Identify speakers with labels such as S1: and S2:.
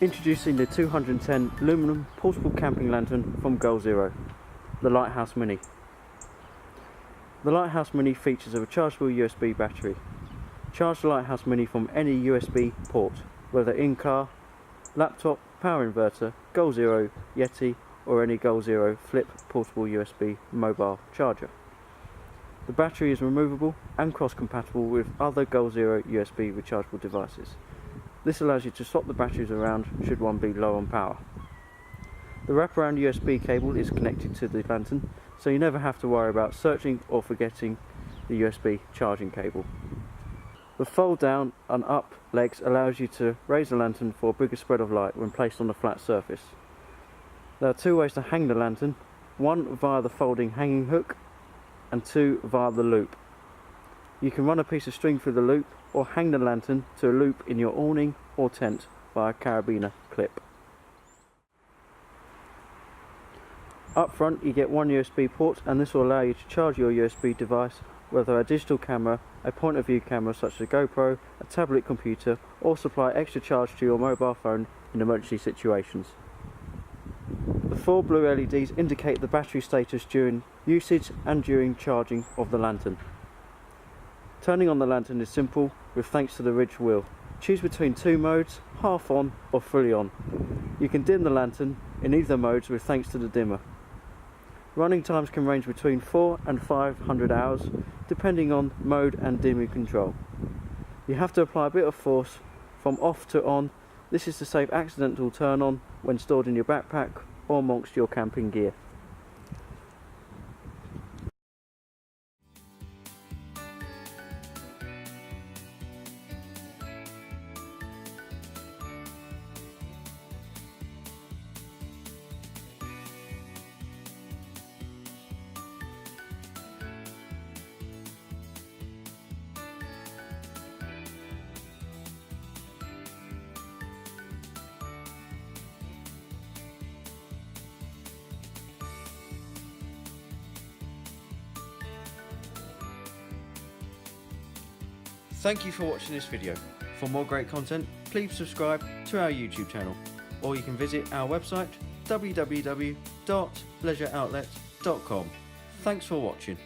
S1: Introducing the 210 aluminum portable camping lantern from Goal Zero, the Lighthouse Mini. The Lighthouse Mini features a rechargeable USB battery. Charge the Lighthouse Mini from any USB port, whether in-car, laptop, power inverter, Goal Zero, Yeti or any Goal Zero flip portable USB mobile charger. The battery is removable and cross-compatible with other Goal Zero USB rechargeable devices. This allows you to swap the batteries around should one be low on power. The wraparound USB cable is connected to the lantern, so you never have to worry about searching or forgetting the USB charging cable. The fold down and up legs allows you to raise the lantern for a bigger spread of light when placed on a flat surface. There are two ways to hang the lantern, one via the folding hanging hook and two via the loop. You can run a piece of string through the loop or hang the lantern to a loop in your awning or tent via a carabiner clip. Up front you get one USB port, and this will allow you to charge your USB device, whether a digital camera, a point of view camera such as a GoPro, a tablet computer, or supply extra charge to your mobile phone in emergency situations. The four blue LEDs indicate the battery status during usage and during charging of the lantern. Turning on the lantern is simple with thanks to the ridge wheel. Choose between two modes, half on or fully on. You can dim the lantern in either modes with thanks to the dimmer. Running times can range between 400 and 500 hours depending on mode and dimming control. You have to apply a bit of force from off to on. This is to save accidental turn on when stored in your backpack or amongst your camping gear. Thank you for watching this video. For more great content, please subscribe to our YouTube channel, or you can visit our website www.leisureoutlet.com. Thanks for watching.